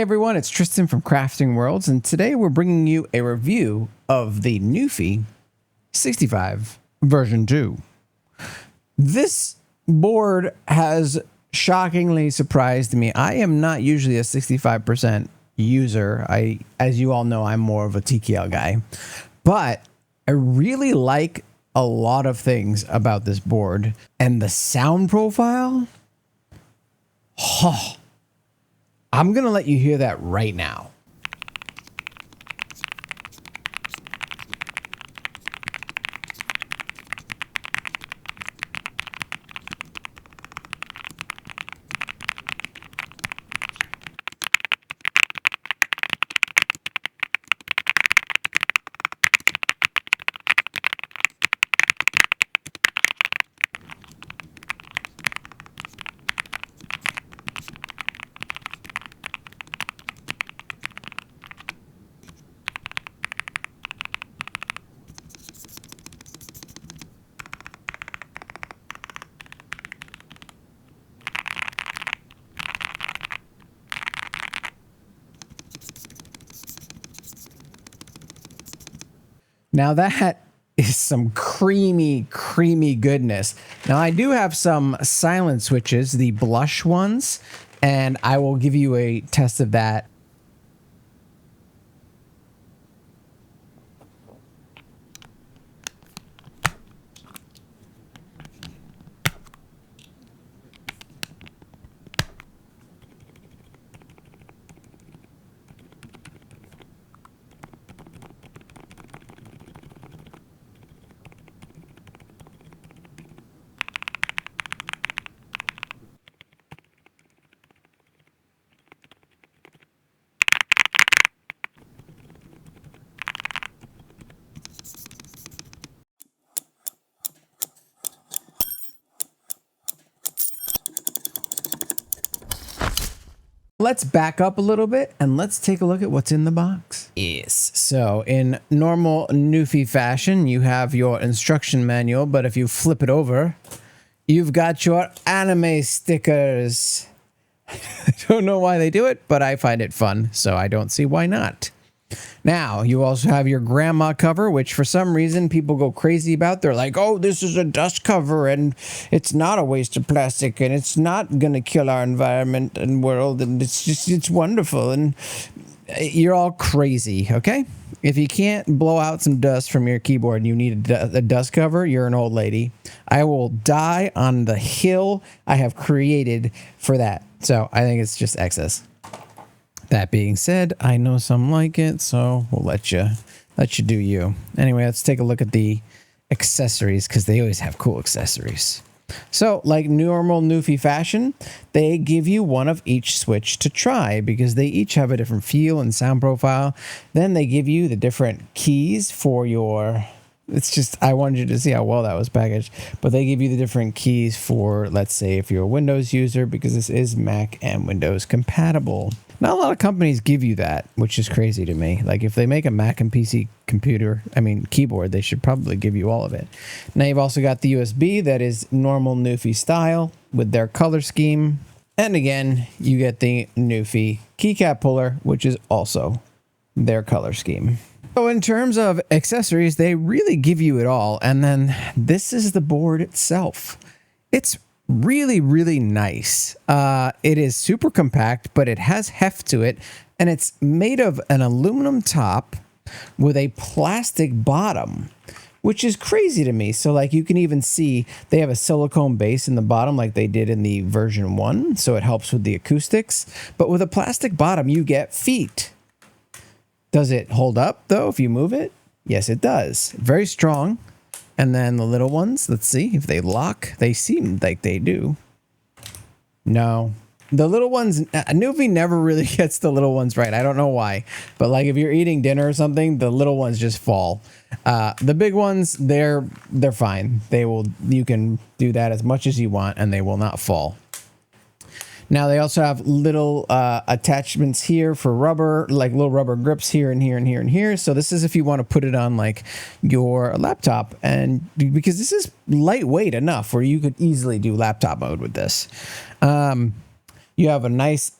everyone, it's Tristan from Crafting Worlds, and today we're bringing you a review of the NuPhy 65 version 2. This board has shockingly surprised me. I am not usually a 65% user. As you all know, I'm more of a TKL guy, but I really like a lot of things about this board, and the sound profile. Oh, I'm going to let you hear that right now. Now that is some creamy goodness. Now I do have some silent switches, the blush ones, and I will give you a test of that. Let's back up a little bit and let's take a look at what's in the box. Yes, so in normal NuPhy fashion, you have your instruction manual, but if you flip it over, you've got your anime stickers. I don't know why they do it, but I find it fun, so I don't see why not. Now, you also have your grandma cover, which for some reason people go crazy about. They're like, oh, this is a dust cover and it's not a waste of plastic and it's not going to kill our environment and world and it's wonderful. And you're all crazy, okay? If you can't blow out some dust from your keyboard and you need a dust cover, you're an old lady. I will die on the hill I have created for that. So I think it's just excess. That being said, I know some like it, so we'll let you do you. Anyway, let's take a look at the accessories because they always have cool accessories. So, like normal NuPhy fashion, they give you one of each switch to try because they each have a different feel and sound profile. Then they give you the different keys for your... It's just, I wanted you to see how well that was packaged. But they give you the different keys for, let's say, if you're a Windows user, because this is Mac and Windows compatible. Not a lot of companies give you that, which is crazy to me. Like, if they make a Mac and PC keyboard, they should probably give you all of it. Now, you've also got the USB that is normal NuPhy style with their color scheme. And again, you get the NuPhy keycap puller, which is also their color scheme. So in terms of accessories, they really give you it all. And then this is the board itself. It's really nice. It is super compact, but it has heft to it. And it's made of an aluminum top with a plastic bottom, which is crazy to me. So like you can even see they have a silicone base in the bottom like they did in the version 1. So it helps with the acoustics. But with a plastic bottom, you get feet. Does it hold up, though, if you move it? Yes, it does. Very strong. And then the little ones, let's see if they lock. They seem like they do. No. The little ones, NuPhy never really gets the little ones right. I don't know why. But like if you're eating dinner or something, the little ones just fall. The big ones, they're fine. You can do that as much as you want and they will not fall. Now they also have little attachments here for rubber, like little rubber grips here and here and here and here. So this is if you want to put it on like your laptop, and because this is lightweight enough where you could easily do laptop mode with this. You have a nice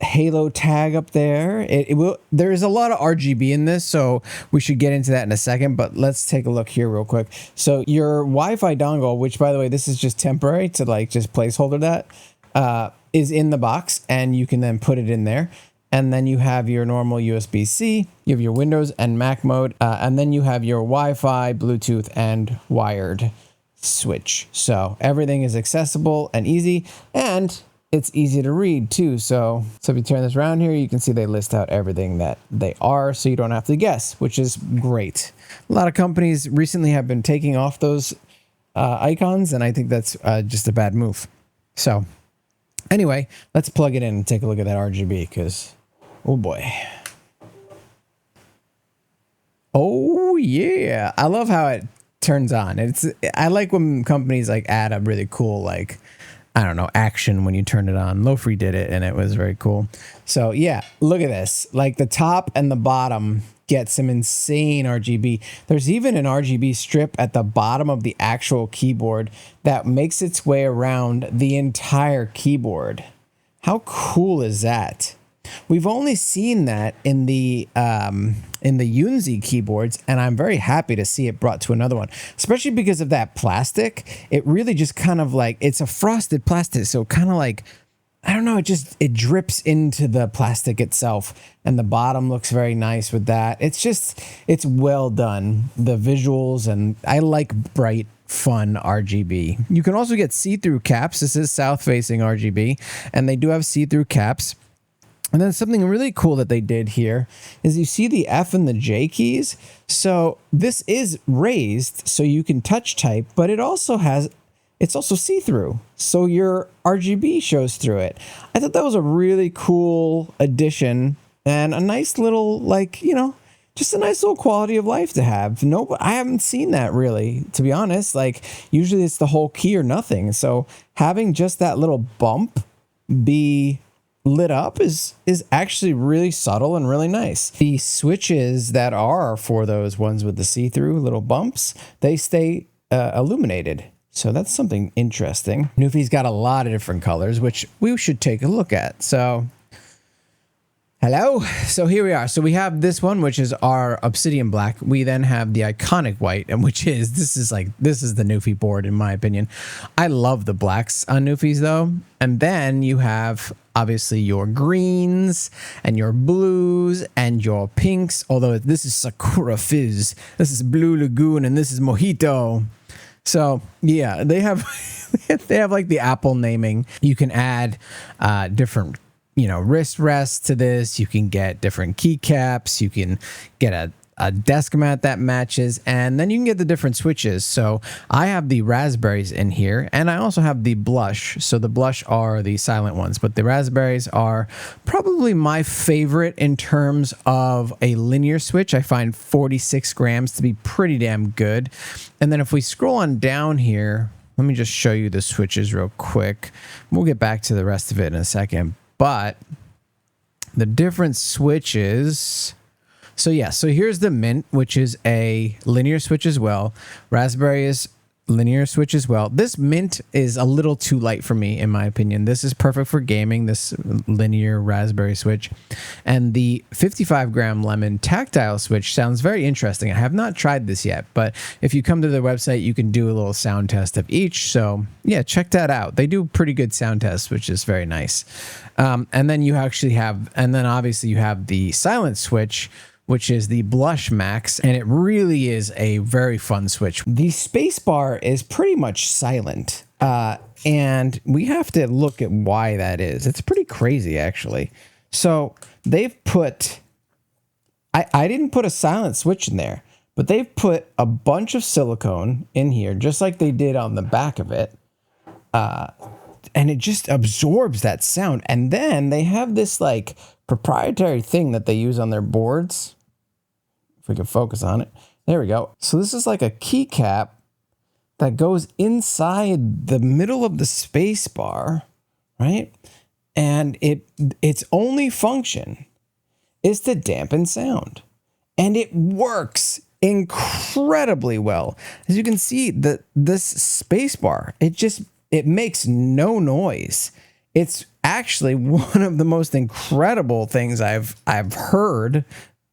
halo tag up there. It will. There's a lot of RGB in this, so we should get into that in a second. But let's take a look here real quick. So your Wi-Fi dongle, which by the way, this is just temporary to like just placeholder that, is in the box, and you can then put it in there. And then you have your normal USB-C, you have your Windows and Mac mode, and then you have your Wi-Fi, Bluetooth, and wired switch. So everything is accessible and easy, and it's easy to read too. So if you turn this around here, you can see they list out everything that they are, so you don't have to guess, which is great. A lot of companies recently have been taking off those icons, and I think that's just a bad move. So anyway, let's plug it in and take a look at that RGB, because oh boy. Oh yeah. I love how it turns on. I like when companies like add a really cool, like, I don't know, action when you turn it on. Lo-Fi did it and it was very cool. So yeah, look at this. Like the top and the bottom get some insane RGB. There's even an RGB strip at the bottom of the actual keyboard that makes its way around the entire keyboard. How cool is that? We've only seen that in the Unzi keyboards, and I'm very happy to see it brought to another one, especially because of that plastic. It really just kind of like, it's a frosted plastic, so kind of like, I don't know, it drips into the plastic itself, and the bottom looks very nice with that. It's well done, the visuals, and I like bright, fun RGB. You can also get see-through caps. This is south-facing RGB, and they do have see-through caps. And then something really cool that they did here is you see the F and the J keys. So this is raised so you can touch type, but it's also see-through. So your RGB shows through it. I thought that was a really cool addition and a nice little, like, you know, just a nice little quality of life to have. No, I haven't seen that really, to be honest. Like usually it's the whole key or nothing. So having just that little bump be lit up is actually really subtle and really nice. The switches that are for those ones with the see-through little bumps, they stay illuminated. So that's something interesting. NuPhy's got a lot of different colors, which we should take a look at. So hello. So here we are. So we have this one, which is our obsidian black. We then have the iconic white, and this is the NuPhy board in my opinion. I love the blacks on NuPhy's though. And then you have obviously your greens and your blues and your pinks. Although this is Sakura Fizz, this is Blue Lagoon, and this is Mojito. So yeah, they have like the Apple naming. You can add different, you know, wrist rests to this. You can get different keycaps. You can get a desk mat that matches, and then you can get the different switches. So I have the raspberries in here, and I also have the blush. So the blush are the silent ones, but the raspberries are probably my favorite in terms of a linear switch. I find 46 grams to be pretty damn good. And then if we scroll on down here, let me just show you the switches real quick. We'll get back to the rest of it in a second. But the different switches. So yeah, so here's the mint, which is a linear switch as well. Raspberry is linear switch as well. This mint is a little too light for me, in my opinion. This is perfect for gaming, this linear raspberry switch. And the 55 gram lemon tactile switch sounds very interesting. I have not tried this yet, but if you come to their website, you can do a little sound test of each. So yeah, check that out. They do pretty good sound tests, which is very nice. And then you actually have, and then obviously you have the silent switch, which is the Blush Max, and it really is a very fun switch. The Spacebar is pretty much silent, and we have to look at why that is. It's pretty crazy, actually. So they've put, I didn't put a silent switch in there, but they've put a bunch of silicone in here, just like they did on the back of it, and it just absorbs that sound. And then they have this like proprietary thing that they use on their boards. If we can focus on it. There we go. So this is like a keycap that goes inside the middle of the space bar, right? And its only function is to dampen sound. And it works incredibly well. As you can see, this space bar, it makes no noise. It's actually one of the most incredible things I've heard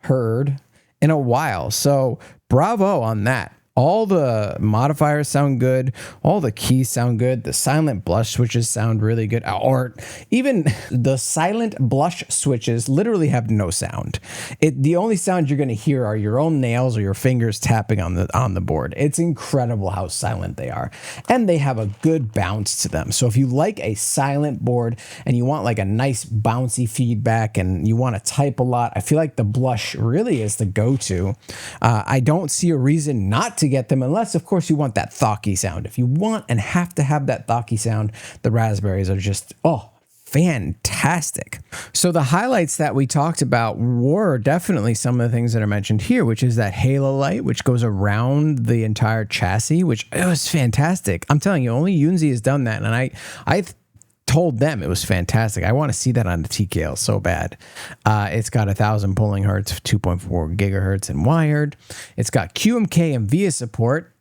in a while. So bravo on that. All the modifiers sound good. All the keys sound good. The silent blush switches sound really good. Or even the silent blush switches literally have no sound. The only sound you're going to hear are your own nails or your fingers tapping on the board. It's incredible how silent they are. And they have a good bounce to them. So if you like a silent board and you want like a nice bouncy feedback and you want to type a lot, I feel like the blush really is the go-to. I don't see a reason not to get them, unless of course you want that thocky sound. If you want and have to have that thocky sound, the raspberries are just fantastic. So the highlights that we talked about were definitely some of the things that are mentioned here, which is that halo light, which goes around the entire chassis, which it was fantastic. I'm telling you, only Yunzi has done that, and I told them it was fantastic. I want to see that on the TKL so bad. It's got 1,000 pulling hertz, 2.4 gigahertz and wired. It's got QMK and VIA support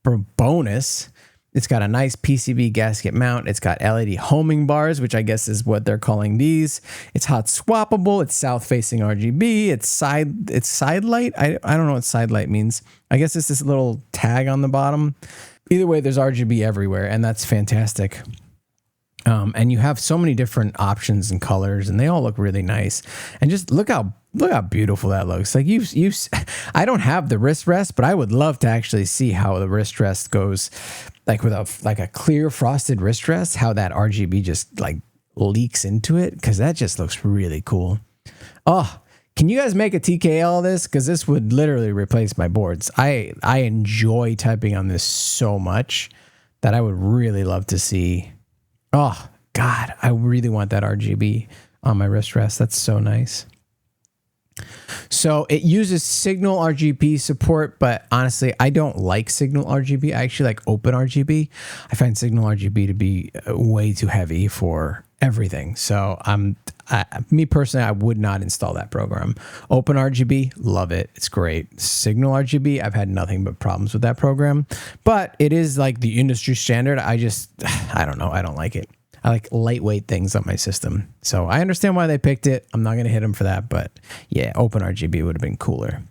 for bonus. It's got a nice PCB gasket mount. It's got LED homing bars, which I guess is what they're calling these. It's hot swappable. It's south facing RGB. It's side light. I don't know what side light means. I guess it's this little tag on the bottom. Either way, there's RGB everywhere, and that's fantastic. And you have so many different options and colors, and they all look really nice. And just look how beautiful that looks. Like I don't have the wrist rest, but I would love to actually see how the wrist rest goes, like with a clear frosted wrist rest, how that RGB just like leaks into it, because that just looks really cool. Oh, can you guys make a TKL of this? Because this would literally replace my boards. I enjoy typing on this so much that I would really love to see. Oh, God, I really want that RGB on my wrist rest. That's so nice. So it uses Signal RGB support, but honestly, I don't like Signal RGB. I actually like Open RGB. I find Signal RGB to be way too heavy for everything. So me personally, I would not install that program. Open RGB, love it. It's great. Signal RGB, I've had nothing but problems with that program, but it is like the industry standard. I don't know. I don't like it. I like lightweight things on my system. So I understand why they picked it. I'm not going to hit them for that, but yeah, Open RGB would have been cooler.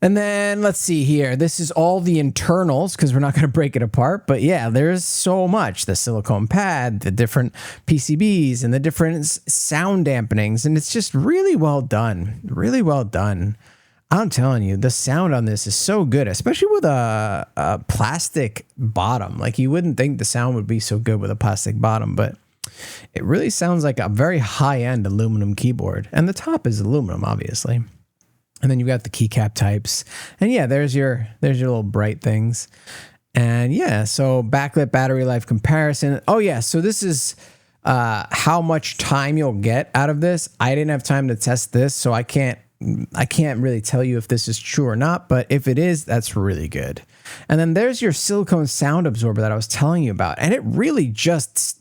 And then let's see here. This is all the internals because we're not going to break it apart. But yeah, there's so much. The silicone pad, the different PCBs, and the different sound dampenings. And it's just really well done. Really well done. I'm telling you, the sound on this is so good, especially with a plastic bottom. Like you wouldn't think the sound would be so good with a plastic bottom, but it really sounds like a very high-end aluminum keyboard. And the top is aluminum, obviously. And then you've got the keycap types. And yeah, there's your little bright things. And yeah, so backlit battery life comparison. Oh yeah, so this is how much time you'll get out of this. I didn't have time to test this, so I can't really tell you if this is true or not, but if it is, that's really good. And then there's your silicone sound absorber that I was telling you about. And it really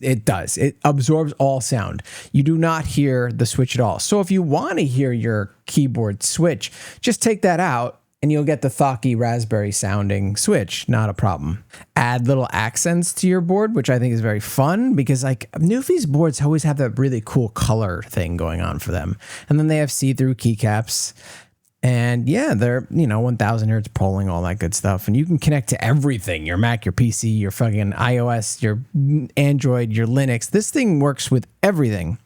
it absorbs all sound. You do not hear the switch at all. So if you want to hear your keyboard switch, just take that out and you'll get the Thocky raspberry sounding switch. Not a problem. Add little accents to your board, which I think is very fun because like NuPhy's boards always have that really cool color thing going on for them. And then they have see-through keycaps. And yeah, they're, 1000 hertz polling, all that good stuff. And you can connect to everything, your Mac, your PC, your fucking iOS, your Android, your Linux. This thing works with everything.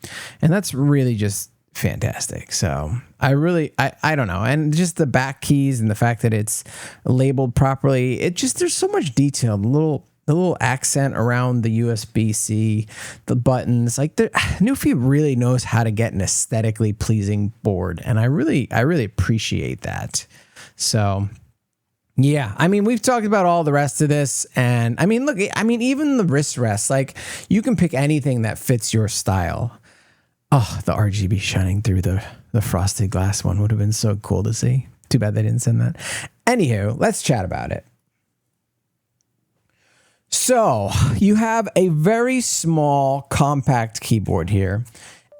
And that's really just fantastic. So I don't know. And just the back keys and the fact that it's labeled properly, there's so much detail. The little accent around the USB-C, the buttons, like NuPhy really knows how to get an aesthetically pleasing board. And I really appreciate that. So yeah, I mean, we've talked about all the rest of this. And I mean, look, even the wrist rest, like you can pick anything that fits your style. Oh, the RGB shining through the frosted glass one would have been so cool to see. Too bad they didn't send that. Anywho, let's chat about it. So you have a very small compact keyboard here,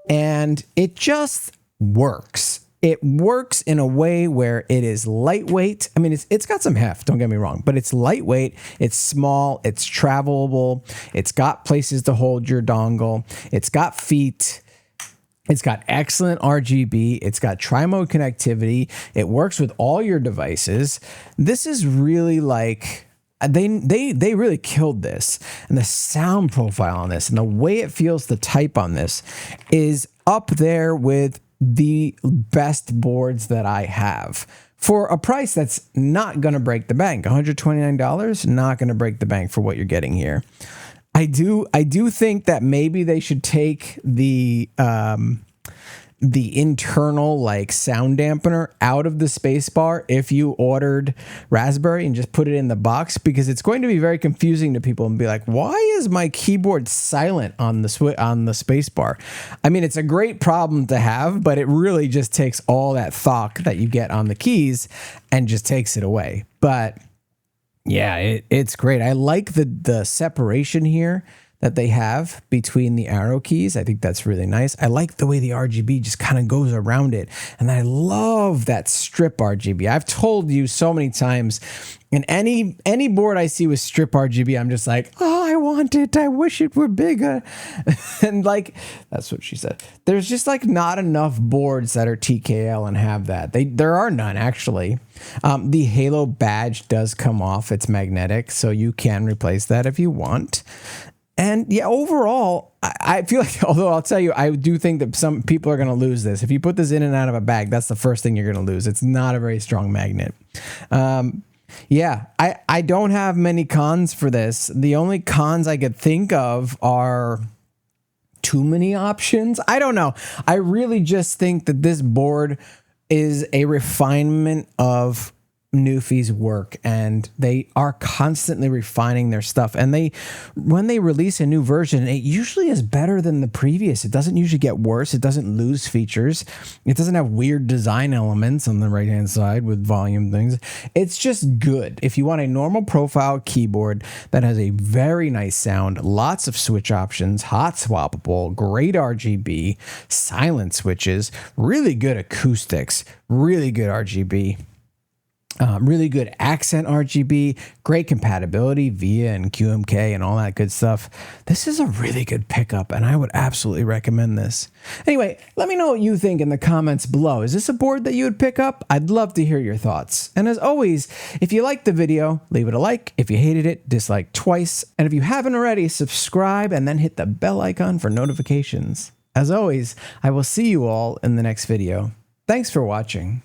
and it just works. It works in a way where it is lightweight. I mean, it's got some heft, don't get me wrong, but it's lightweight, it's small, it's travelable, it's got places to hold your dongle, it's got feet, it's got excellent RGB, it's got tri-mode connectivity, it works with all your devices. This is really like, they really killed this. And the sound profile on this and the way it feels to type on this is up there with the best boards that I have for a price that's not going to break the bank. $129, not going to break the bank for what you're getting here. I do think that maybe they should take the internal like sound dampener out of the Spacebar if you ordered Raspberry and just put it in the box, because it's going to be very confusing to people and be like, why is my keyboard silent on the Spacebar? I mean, it's a great problem to have, but it really just takes all that thock that you get on the keys and just takes it away. But yeah, it's great. I like the separation here that they have between the arrow keys. I think that's really nice. I like the way the RGB just kind of goes around it. And I love that strip RGB. I've told you so many times, in any board I see with strip RGB, I'm just like, oh, I want it. I wish it were bigger. And like, that's what she said. There's just like not enough boards that are TKL and have that. There are none, actually. The Halo badge does come off. It's magnetic, so you can replace that if you want. And yeah, overall, I feel like, although I'll tell you, I do think that some people are going to lose this. If you put this in and out of a bag, that's the first thing you're going to lose. It's not a very strong magnet. Yeah, I don't have many cons for this. The only cons I could think of are too many options. I don't know. I really just think that this board is a refinement of NuPhy's work, and they are constantly refining their stuff. And when they release a new version, it usually is better than the previous. It doesn't usually get worse. It doesn't lose features. It doesn't have weird design elements on the right hand side with volume things. It's just good. If you want a normal profile keyboard that has a very nice sound, lots of switch options, hot swappable, great RGB, silent switches, really good acoustics, really good RGB, really good accent RGB, great compatibility, VIA and QMK and all that good stuff. This is a really good pickup, and I would absolutely recommend this. Anyway, let me know what you think in the comments below. Is this a board that you would pick up? I'd love to hear your thoughts. And as always, if you liked the video, leave it a like. If you hated it, dislike twice. And if you haven't already, subscribe and then hit the bell icon for notifications. As always, I will see you all in the next video. Thanks for watching.